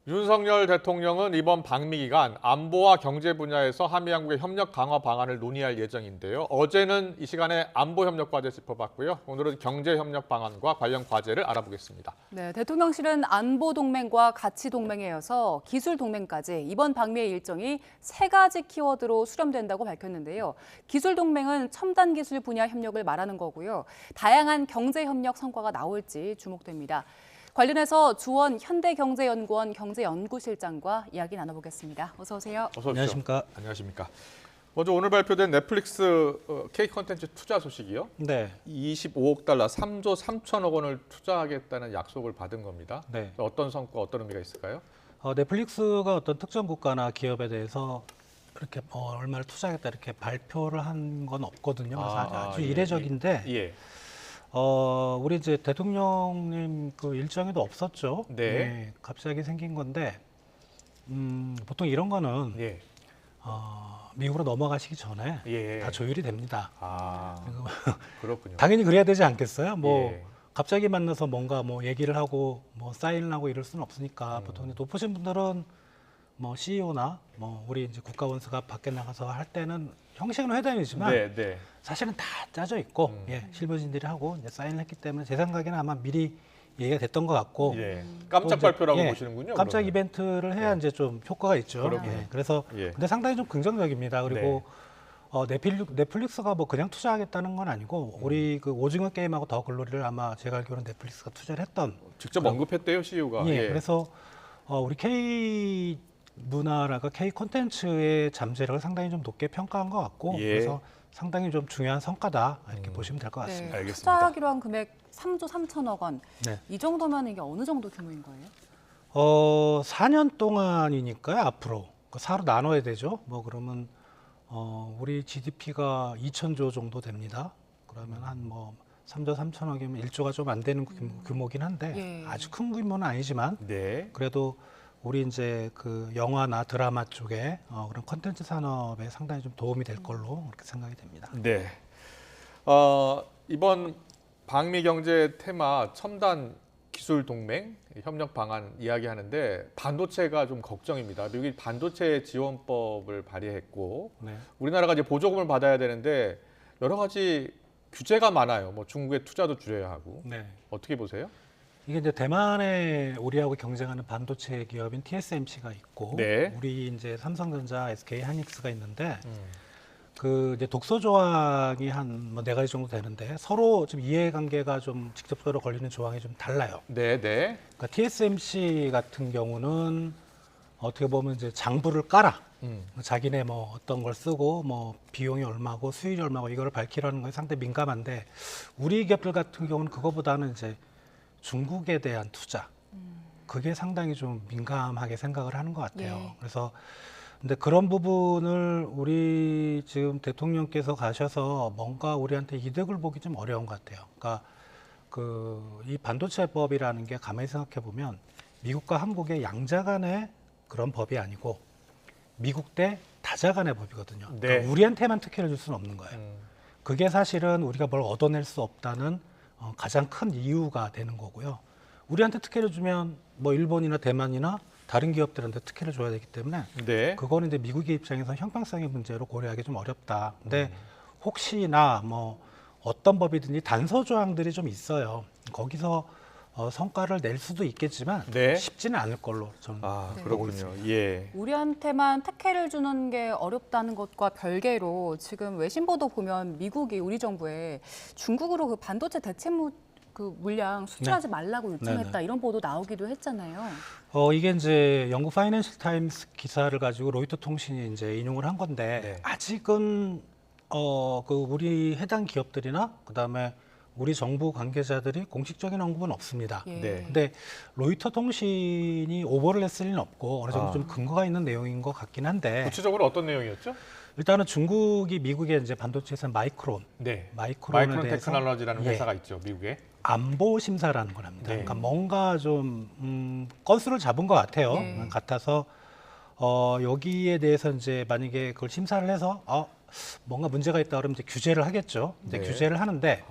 윤석열 대통령은 이번 방미 기간 안보와 경제 분야에서 한미양국의 협력 강화 방안을 논의할 예정인데요. 어제는 이 시간에 안보 협력 과제 짚어봤고요. 오늘은 경제 협력 방안과 관련 과제를 알아보겠습니다. 네, 대통령실은 안보 동맹과 가치 동맹에 이어서 기술 동맹까지 이번 방미의 일정이 3가지 키워드로 수렴된다고 밝혔는데요. 기술 동맹은 첨단 기술 분야 협력을 말하는 거고요. 다양한 경제 협력 성과가 나올지 주목됩니다. 관련해서 주원 현대경제연구원 경제연구실장과 이야기 나눠보겠습니다. 어서 오세요. 어서 오십시오. 안녕하십니까. 안녕하십니까. 먼저 오늘 발표된 넷플릭스 K 콘텐츠 투자 소식이요. 네. 25억 달러, 3조 3천억 원을 투자하겠다는 약속을 받은 겁니다. 네. 어떤 성과, 어떤 의미가 있을까요? 넷플릭스가 어떤 특정 국가나 기업에 대해서 이렇게 얼마를 투자하겠다 이렇게 발표를 한 건 없거든요. 그래서 아주 예, 이례적인데 예. 우리 이제 대통령님 그 일정에도 없었죠. 네. 갑자기 생긴 건데 보통 이런 거는 예. 미국으로 넘어가시기 전에 예. 다 조율이 됩니다. 그렇군요. 당연히 그래야 되지 않겠어요? 예. 갑자기 만나서 뭔가 얘기를 하고 사인을 하고 이럴 수는 없으니까 보통 높으신 분들은 CEO나 우리 이제 국가원수가 밖에 나가서 할 때는 형식은 회담이지만 네. 사실은 다 짜져 있고 실무진들이 하고 이제 사인을 했기 때문에 제 생각에는 아마 미리 얘기가 됐던 것 같고 예. 깜짝 또 이제, 발표라고 보시는군요. 깜짝 그러면. 이벤트를 해야 이제 좀 효과가 있죠. 그렇군요. 그래서 예. 근데 상당히 좀 긍정적입니다. 그리고 넷플릭스가 그냥 투자하겠다는 건 아니고 우리 그 오징어 게임하고 더 글로리를 아마 제가 알기로는 넷플릭스가 투자를 했던 직접 언급했대요, CEO가. 그래서 우리 K 문화라가 K 콘텐츠의 잠재력을 상당히 좀 높게 평가한 것 같고 그래서 상당히 좀 중요한 성과다 이렇게 보시면 될 것 같습니다. 네, 알겠습니다. 투자하기로 한 금액 3조 3천억 원. 네. 이 정도면 이게 어느 정도 규모인 거예요? 4년 동안이니까요, 앞으로. 4로 나눠야 되죠. 그러면 우리 GDP가 2천조 정도 됩니다. 그러면 한 3조 3천억이면 1조가 좀 안 되는 규모긴 한데 아주 큰 규모는 아니지만 네. 그래도 우리 이제 그 영화나 드라마 쪽에 그런 콘텐츠 산업에 상당히 좀 도움이 될 걸로 그렇게 생각이 됩니다. 네. 이번 방미 경제 테마 첨단 기술 동맹 협력 방안 이야기하는데 반도체가 좀 걱정입니다. 미국이 반도체 지원법을 발의했고 네. 우리나라가 이제 보조금을 받아야 되는데 여러 가지 규제가 많아요. 중국의 투자도 줄여야 하고. 네. 어떻게 보세요? 이게 이제 대만에 우리하고 경쟁하는 반도체 기업인 TSMC가 있고 네. 우리 이제 삼성전자, SK 하이닉스가 있는데 그 이제 독소 조항이 한 4가지 정도 되는데 서로 좀 이해관계가 좀 직접적으로 걸리는 조항이 좀 달라요. 네. 그러니까 TSMC 같은 경우는 어떻게 보면 이제 장부를 깔아. 자기네 어떤 걸 쓰고 비용이 얼마고 수율이 얼마고 이거를 밝히라는 거에 상당히 민감한데 우리 기업들 같은 경우는 그거보다는 이제 중국에 대한 투자 그게 상당히 좀 민감하게 생각을 하는 것 같아요. 그래서 근데 그런 부분을 우리 지금 대통령께서 가셔서 뭔가 우리한테 이득을 보기 좀 어려운 것 같아요. 그러니까 이 반도체법이라는 게 가만히 생각해 보면 미국과 한국의 양자 간의 그런 법이 아니고 미국 대 다자 간의 법이거든요. 네. 그러니까 우리한테만 특혜를 줄 수는 없는 거예요. 그게 사실은 우리가 뭘 얻어낼 수 없다는 가장 큰 이유가 되는 거고요. 우리한테 특혜를 주면 일본이나 대만이나 다른 기업들한테 특혜를 줘야 되기 때문에 네. 그거는 이제 미국의 입장에서 형평성의 문제로 고려하기 좀 어렵다. 근데 혹시나 어떤 법이든지 단서 조항들이 좀 있어요. 거기서 성과를 낼 수도 있겠지만 네. 쉽지는 않을 걸로 저는 보고 있습니다. 그렇군요. 예. 우리한테만 특혜를 주는 게 어렵다는 것과 별개로 지금 외신 보도 보면 미국이 우리 정부에 중국으로 그 반도체 대체물 그 물량 수출하지 말라고 요청했다 이런 보도 나오기도 했잖아요. 이게 이제 영국 파이낸셜 타임스 기사를 가지고 로이터 통신이 이제 인용을 한 건데 아직은 우리 해당 기업들이나 그다음에 우리 정부 관계자들이 공식적인 언급은 없습니다. 네. 근데 로이터 통신이 오버를 했을 리는 없고 어느 정도 좀 근거가 있는 내용인 것 같긴 한데 구체적으로 어떤 내용이었죠? 일단은 중국이 미국의 이제 반도체에서 마이크론 마이크론 대해서 테크놀로지라는 회사가 있죠, 미국에. 안보 심사라는 걸 합니다. 네. 그러니까 뭔가 좀 건수를 잡은 것 같아요. 같아서 여기에 대해서 이제 만약에 그걸 심사를 해서 뭔가 문제가 있다 그러면 이제 규제를 하겠죠. 이제 규제를 하는데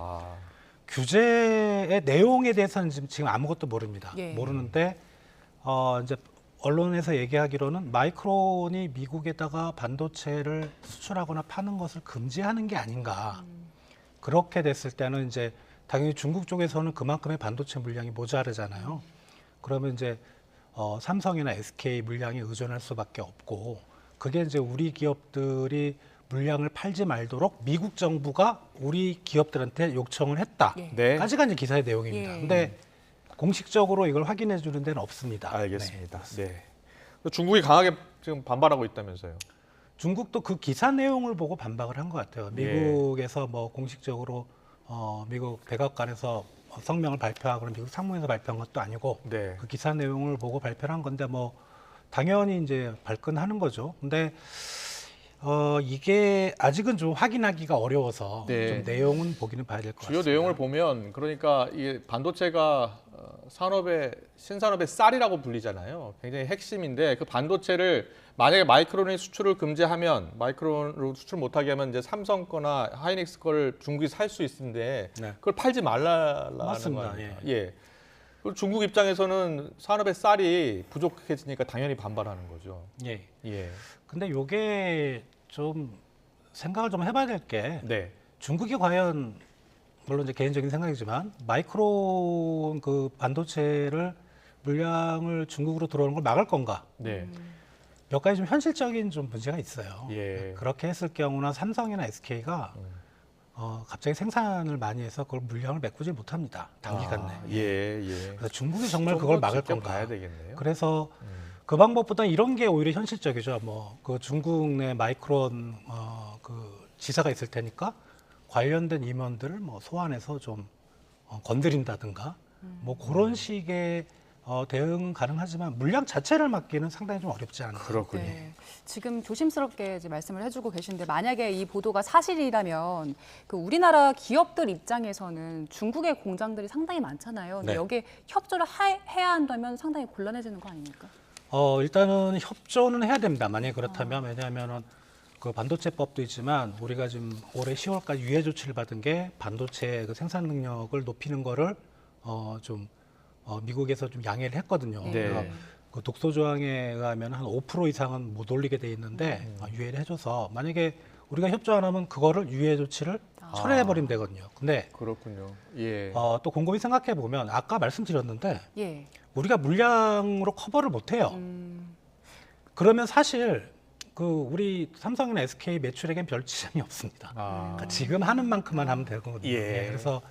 규제의 내용에 대해서는 지금 아무것도 모릅니다. 모르는데 이제 언론에서 얘기하기로는 마이크론이 미국에다가 반도체를 수출하거나 파는 것을 금지하는 게 아닌가. 그렇게 됐을 때는 이제 당연히 중국 쪽에서는 그만큼의 반도체 물량이 모자르잖아요. 그러면 이제 삼성이나 SK 물량에 의존할 수밖에 없고, 그게 이제 우리 기업들이 물량을 팔지 말도록 미국 정부가 우리 기업들한테 요청을 했다까지가 이제 기사의 내용입니다. 예. 근데 공식적으로 이걸 확인해 주는 데는 없습니다. 알겠습니다. 네. 중국이 강하게 지금 반발하고 있다면서요. 중국도 그 기사 내용을 보고 반박을 한 것 같아요. 미국에서 뭐 공식적으로 미국 백악관에서 성명을 발표하거나 미국 상무에서 발표한 것도 아니고 네. 그 기사 내용을 보고 발표를 한 건데 뭐 당연히 이제 발끈하는 거죠. 근데 이게 아직은 좀 확인하기가 어려워서 네. 좀 내용은 보기는 봐야 될 것 주요 같습니다. 내용을 보면 그러니까 이 반도체가 산업의 신산업의 쌀이라고 불리잖아요. 굉장히 핵심인데 그 반도체를 만약에 마이크론이 수출을 금지하면 마이크론으로 수출 못하게 하면 이제 삼성 거나 하이닉스 거를 중국이 살 수 있는데 네. 그걸 팔지 말라는 맞습니다. 거 아닙니까? 예. 그리고 중국 입장에서는 산업의 쌀이 부족해지니까 당연히 반발하는 거죠. 예. 예. 근데 요게 좀 생각을 좀 해봐야 될 게 네. 중국이 과연 물론 이제 개인적인 생각이지만 마이크론 그 반도체를 물량을 중국으로 들어오는 걸 막을 건가? 네. 몇 가지 좀 현실적인 좀 문제가 있어요. 예. 그렇게 했을 경우는 삼성이나 SK가 갑자기 생산을 많이 해서 그걸 물량을 메꾸지 못합니다. 단기간 내에. 예, 예. 그래서 중국이 정말 좀 그걸 더 막을 지켜봐야 건가? 되겠네요. 그래서 그 방법보다 이런 게 오히려 현실적이죠. 뭐 그 중국 내 마이크론 그 지사가 있을 테니까 관련된 임원들을 뭐 소환해서 좀 건드린다든가 뭐 그런 식의 대응 가능하지만 물량 자체를 막기는 상당히 좀 어렵지 않나. 그렇군요. 네. 지금 조심스럽게 이제 말씀을 해주고 계신데 만약에 이 보도가 사실이라면 그 우리나라 기업들 입장에서는 중국의 공장들이 상당히 많잖아요. 근데 네. 여기에 협조를 해야 한다면 상당히 곤란해지는 거 아닙니까? 일단은 협조는 해야 됩니다. 만약에 그렇다면 왜냐하면은 그 반도체법도 있지만 우리가 지금 올해 10월까지 유예 조치를 받은 게 반도체 그 생산 능력을 높이는 거를 미국에서 좀 양해를 했거든요. 네. 그래서 그 독소 조항에 의하면 한 5% 이상은 못 올리게 돼 있는데 유예를 해줘서 만약에 우리가 협조 안 하면 그거를 유예 조치를 철회해 버리면 되거든요. 근데 그렇군요. 예. 또 곰곰이 생각해 보면 아까 말씀드렸는데 예. 우리가 물량으로 커버를 못 해요. 그러면 사실 그 우리 삼성이나 SK 매출에겐 별 지장이 없습니다. 그러니까 지금 하는 만큼만 하면 되거든요. 예. 그래서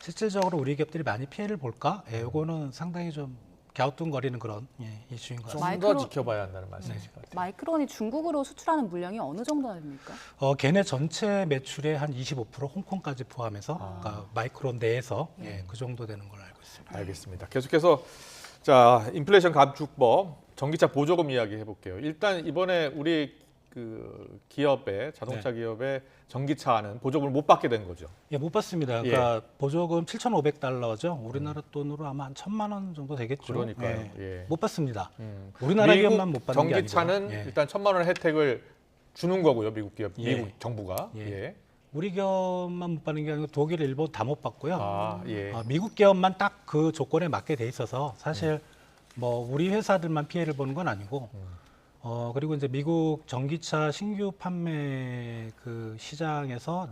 실질적으로 우리 기업들이 많이 피해를 볼까? 이거는 상당히 좀 갸우뚱거리는 그런 이슈인 것 같습니다. 좀 더 지켜봐야 한다는 말씀이신 것 같아요. 마이크론이 중국으로 수출하는 물량이 어느 정도나 됩니까? 걔네 전체 매출의 한 25% 홍콩까지 포함해서 그러니까 마이크론 내에서 그 정도 되는 걸로 알고 있습니다. 알겠습니다. 계속해서 자 인플레이션 감축법 전기차 보조금 이야기 해볼게요. 일단 이번에 우리 그 기업의 자동차 기업의 전기차는 보조금을 못 받게 된 거죠. 예, 못 받습니다. 그러니까 보조금 7,500달러죠. 우리나라 돈으로 아마 한 1,000만 원 정도 되겠죠. 그러니까요. 예. 못 받습니다. 우리나라 미국 기업만 못 받는 게 아니고. 전기차는 일단 1,000만 원 혜택을 주는 거고요. 미국 기업, 예. 미국 정부가. 예. 예. 우리 기업만 못 받는 게 아니고 독일, 일본 다 못 받고요. 예. 미국 기업만 딱 그 조건에 맞게 돼 있어서 사실 뭐 우리 회사들만 피해를 보는 건 아니고 그리고 이제 미국 전기차 신규 판매 그 시장에서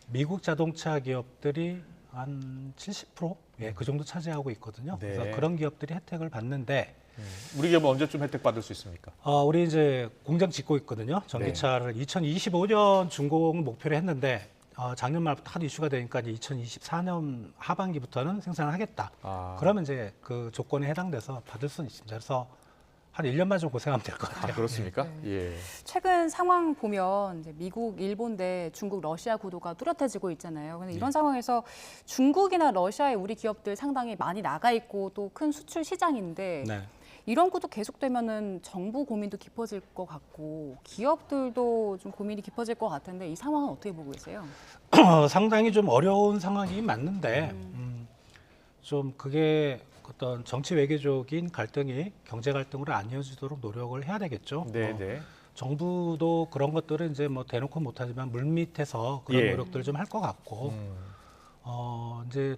미국 자동차 기업들이 한 70% 그 정도 차지하고 있거든요. 네. 그래서 그런 기업들이 혜택을 받는데 우리 기업은 언제쯤 혜택 받을 수 있습니까? 우리 이제 공장 짓고 있거든요. 전기차를 2025년 준공을 목표로 했는데 작년 말부터 하도 이슈가 되니까 이제 2024년 하반기부터는 생산을 하겠다. 그러면 이제 그 조건에 해당돼서 받을 수는 있습니다. 그래서 한 1년만 좀 고생하면 될 것 같아요. 그렇습니까? 예. 최근 상황 보면 이제 미국, 일본 대 중국, 러시아 구도가 뚜렷해지고 있잖아요. 근데 이런 상황에서 중국이나 러시아에 우리 기업들 상당히 많이 나가 있고 또 큰 수출 시장인데 네. 이런 구도 계속되면은 정부 고민도 깊어질 것 같고 기업들도 좀 고민이 깊어질 것 같은데 이 상황은 어떻게 보고 계세요? 상당히 좀 어려운 상황이 맞는데 좀 그게 어떤 정치 외교적인 갈등이 경제 갈등으로 안 이어지도록 노력을 해야 되겠죠. 네, 네. 정부도 그런 것들은 이제 뭐 대놓고 못하지만 물밑에서 그런 예. 노력들을 좀 할 것 같고 이제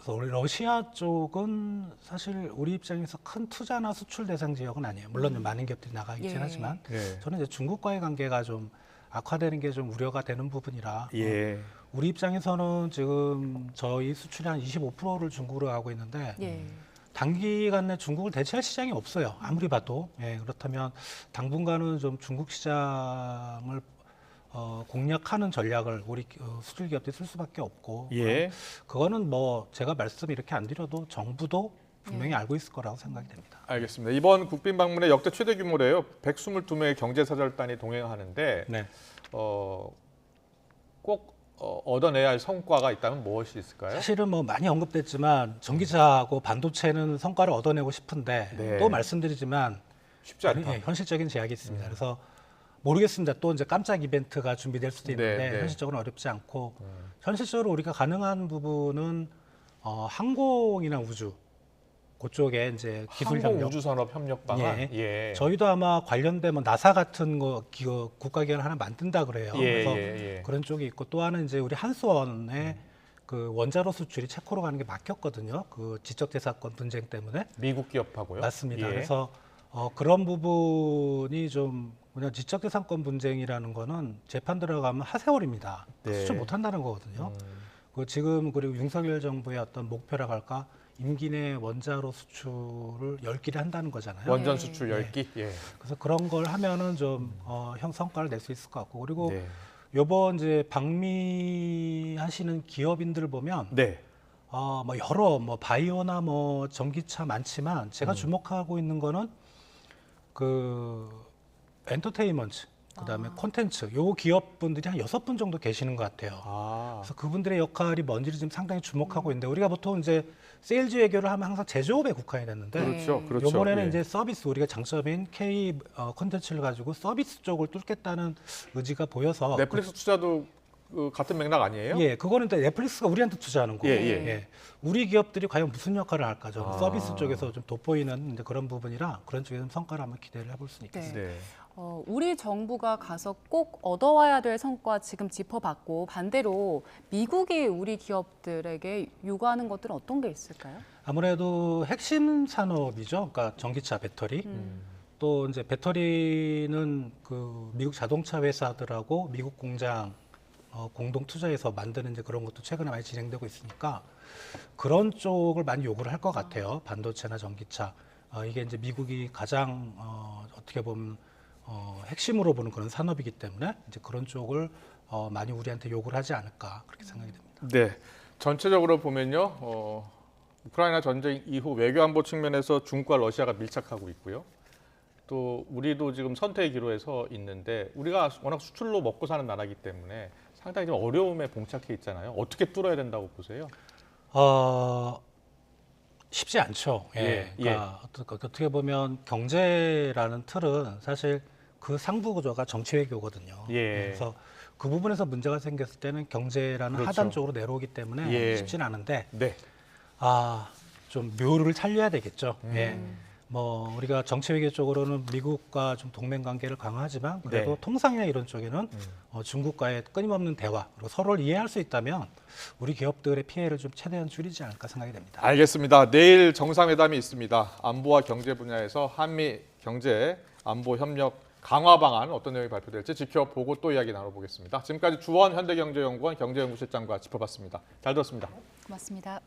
그래서 우리 러시아 쪽은 사실 우리 입장에서 큰 투자나 수출 대상 지역은 아니에요. 물론 많은 기업들이 나가 있긴 예. 하지만 예. 저는 이제 중국과의 관계가 좀 악화되는 게 좀 우려가 되는 부분이라 예. 우리 입장에서는 지금 저희 수출이 한 25%를 중국으로 가고 있는데 예. 단기간 내 중국을 대체할 시장이 없어요. 아무리 봐도. 예, 그렇다면 당분간은 좀 중국 시장을 공략하는 전략을 우리 수출 기업들이 쓸 수밖에 없고 예. 그거는 뭐 제가 말씀 이렇게 안 드려도 정부도 분명히 알고 있을 거라고 생각이 됩니다. 알겠습니다. 이번 국빈 방문의 역대 최대 규모래요. 122명의 경제사절단이 동행하는데 네. 꼭 얻어내야 할 성과가 있다면 무엇이 있을까요? 사실은 뭐 많이 언급됐지만 전기차하고 반도체는 성과를 얻어내고 싶은데 네. 또 말씀드리지만 쉽지 않다. 예, 현실적인 제약이 있습니다. 그래서 모르겠습니다. 또 이제 깜짝 이벤트가 준비될 수도 있는데 네, 네. 현실적으로 어렵지 않고 현실적으로 우리가 가능한 부분은 항공이나 우주 그쪽에 이제 기술 협력. 항공우주산업 협력 방안. 예. 예. 저희도 아마 관련된 뭐 나사 같은 거 기업 국가기관 하나 만든다 그래요. 예, 그래서 예, 예. 그런 쪽이 있고 또 하나는 이제 우리 한수원의 그 원자로 수출이 체코로 가는 게 막혔거든요. 그 지적재산권 분쟁 때문에. 미국 기업하고요. 맞습니다. 예. 그래서 그런 부분이 좀 그냥 지적재산권 분쟁이라는 거는 재판 들어가면 하세월입니다. 네. 수출 못 한다는 거거든요. 그 지금 그리고 윤석열 정부의 어떤 목표라고 할까? 임기 내 원자로 수출을 10기를 한다는 거잖아요. 원전 수출 10기. 예. 그래서 그런 걸 하면은 좀 형 성과를 낼 수 있을 것 같고 그리고 네. 요번 이제 방미하시는 기업인들 보면 네. 뭐 여러 뭐 바이오나 뭐 전기차 많지만 제가 주목하고 있는 거는 그 엔터테인먼트 그다음에 콘텐츠 요 기업분들이 한 6분 정도 계시는 것 같아요. 아. 그래서 그분들의 역할이 뭔지를 지금 상당히 주목하고 있는데 우리가 보통 이제 세일즈 외교를 하면 항상 제조업에 국한이 됐는데 그렇죠. 그렇죠. 이번에는 예. 이제 서비스 우리가 장점인 K 콘텐츠를 가지고 서비스 쪽을 뚫겠다는 의지가 보여서 넷플릭스 투자도 같은 맥락 아니에요? 예, 그거는 또 넷플릭스가 우리한테 투자하는 거고, 예, 예. 우리 기업들이 과연 무슨 역할을 할까? 좀 아. 서비스 쪽에서 좀 돋보이는 이제 그런 부분이라 그런 쪽에서 성과를 한번 기대를 해볼 수 있겠습니다. 네. 우리 정부가 가서 꼭 얻어와야 될 성과 지금 짚어봤고 반대로 미국이 우리 기업들에게 요구하는 것들은 어떤 게 있을까요? 아무래도 핵심 산업이죠. 그러니까 전기차, 배터리. 또 이제 배터리는 그 미국 자동차 회사들하고 미국 공장 공동 투자해서 만드는 이제 그런 것도 최근에 많이 진행되고 있으니까 그런 쪽을 많이 요구를 할 것 같아요. 반도체나 전기차. 이게 이제 미국이 가장 어떻게 보면 핵심으로 보는 그런 산업이기 때문에 이제 그런 쪽을 많이 우리한테 요구를 하지 않을까 그렇게 생각이 됩니다. 네. 전체적으로 보면요. 우크라이나 전쟁 이후 외교안보 측면에서 중국과 러시아가 밀착하고 있고요. 또 우리도 지금 선택의 기로에 서 있는데 우리가 워낙 수출로 먹고 사는 나라이기 때문에 상당히 좀 어려움에 봉착해 있잖아요. 어떻게 뚫어야 된다고 보세요? 쉽지 않죠. 예, 그러니까 어떻게 보면 경제라는 틀은 사실 그 상부 구조가 정치 외교거든요. 예. 그래서 그 부분에서 문제가 생겼을 때는 경제라는 그렇죠. 하단 쪽으로 내려오기 때문에 예. 쉽지는 않은데 네. 좀 묘를 살려야 되겠죠. 예. 뭐 우리가 정치 외교 쪽으로는 미국과 좀 동맹 관계를 강화하지만 그래도 네. 통상이나 이런 쪽에는 중국과의 끊임없는 대화 그리고 서로를 이해할 수 있다면 우리 기업들의 피해를 좀 최대한 줄이지 않을까 생각이 됩니다. 알겠습니다. 내일 정상회담이 있습니다. 안보와 경제 분야에서 한미 경제 안보 협력 강화 방안 어떤 내용이 발표될지 지켜보고 또 이야기 나눠보겠습니다. 지금까지 주원 현대경제연구원 경제연구실장과 짚어봤습니다. 잘 들었습니다. 고맙습니다.